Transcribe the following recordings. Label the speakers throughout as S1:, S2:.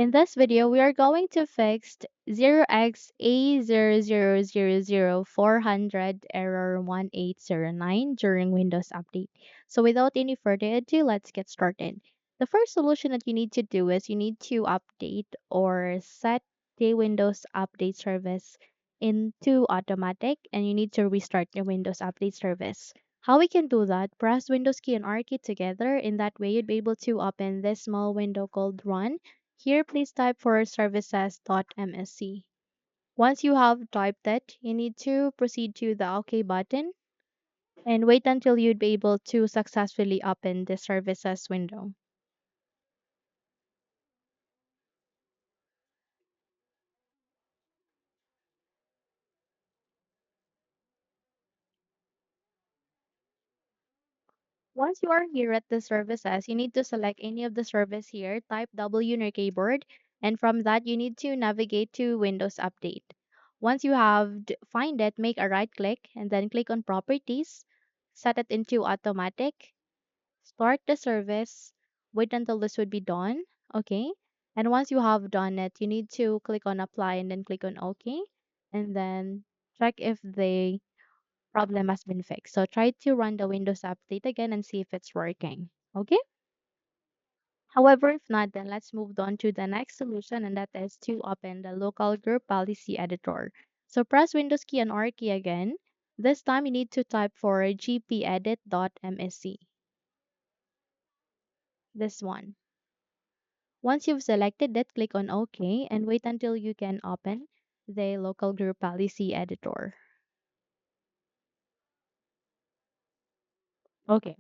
S1: In this video, we are going to fix 0xa0000400 error 1809 during Windows Update. So without any further ado, let's get started. The first solution that you need to do is you need to update or set the Windows Update service into automatic, and you need to restart your Windows Update service. How we can do that? Press Windows key and R key together. In that way, you'd be able to open this small window called Run. Here, please type for services.msc. Once you have typed it, you need to proceed to the OK button and wait until you'd be able to successfully open the services window. Once you are here at the services, you need to select any of the service here, type W in your keyboard, and from that you need to navigate to Windows Update. Once you have find it, make a right click and then click on Properties, set it into automatic, start the service, wait until this would be done, okay? And once you have done it, you need to click on apply and then click on OK, and then check if the problem has been fixed. So try to run the Windows update again and see if it's working, okay? However, if not, then let's move on to the next solution, and that is to open the local group policy editor. So press Windows key and R key again. This time you need to type for gpedit.msc, this one. Once you've selected it, click on OK and wait until you can open the local group policy editor. Okay.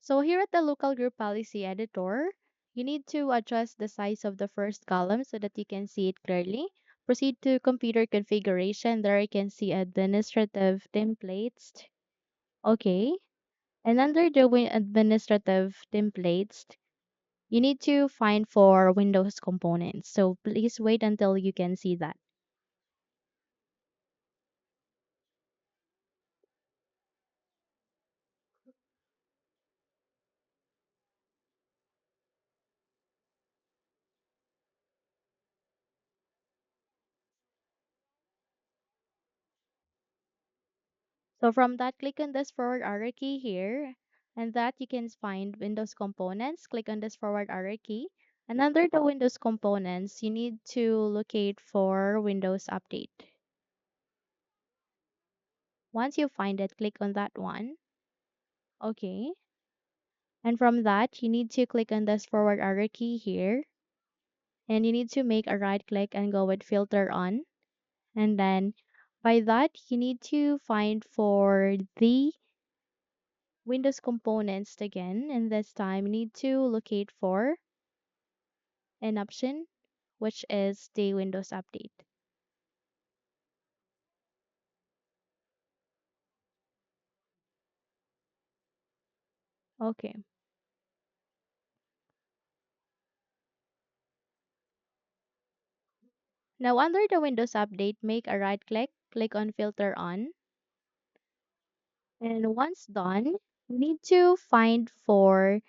S1: So here at the local group policy editor, you need to adjust the size of the first column so that you can see it clearly. Proceed to computer configuration. There you can see administrative templates. Okay. And under the administrative templates, you need to find for Windows components. So please wait until you can see that. So from that, click on this forward arrow key here, and that you can find Windows components. Click on this forward arrow key. And under the Windows components, you need to locate for Windows Update. Once you find it, click on that one. Okay. And from that, you need to click on this forward arrow key here. And you need to make a right click and go with filter on. And then by that, you need to find for the Windows components again, and this time you need to locate for an option which is the Windows Update. Okay. Now under the Windows Update, make a right click, click on Filter On, and once done, you need to find for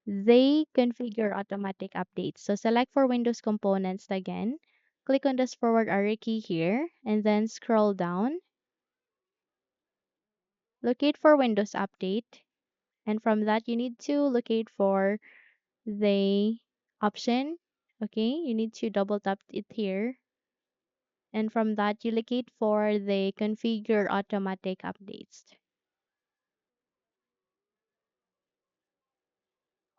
S1: the Configure Automatic Updates. So select for Windows Components again, click on this forward arrow key here, and then scroll down, locate for Windows Update, and from that you need to locate for the option. Okay, you need to double tap it here, and from that you locate for the configure automatic updates.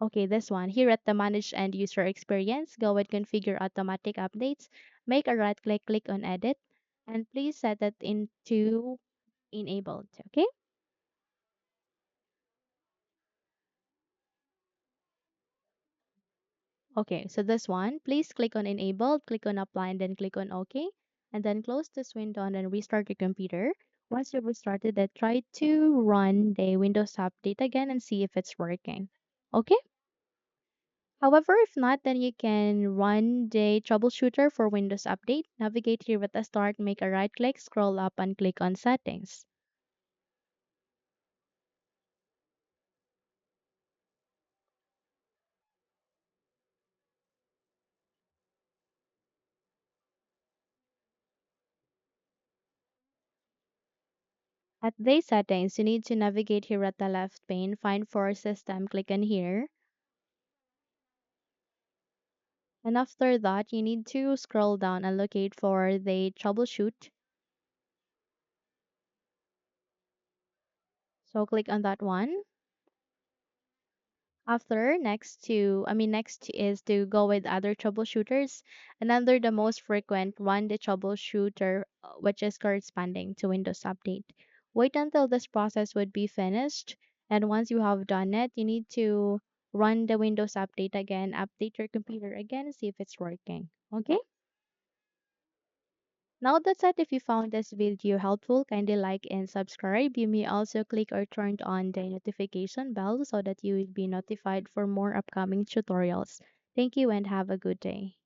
S1: Okay, this one here at the manage end user experience, go with configure automatic updates, make a right click, click on edit, and please set it into enabled. Okay. Okay, so this one, please click on enabled, click on apply, and then click on OK. And then close this window and then restart your computer. Once you've restarted it, try to run the Windows Update again and see if it's working. Okay? However, if not, then you can run the troubleshooter for Windows Update. Navigate here at the start, make a right click, scroll up, and click on Settings. At day settings, you need to navigate here at the left pane, find for system, click on here. And after that, you need to scroll down and locate for the troubleshoot. So click on that one. After, next is to go with other troubleshooters. And under the most frequent, run the troubleshooter, which is corresponding to Windows Update. Wait until this process would be finished. And once you have done it, you need to run the Windows Update again, update your computer again, see if it's working. Okay? Now that's it. If you found this video helpful, kindly like and subscribe. You may also click or turn on the notification bell so that you will be notified for more upcoming tutorials. Thank you and have a good day.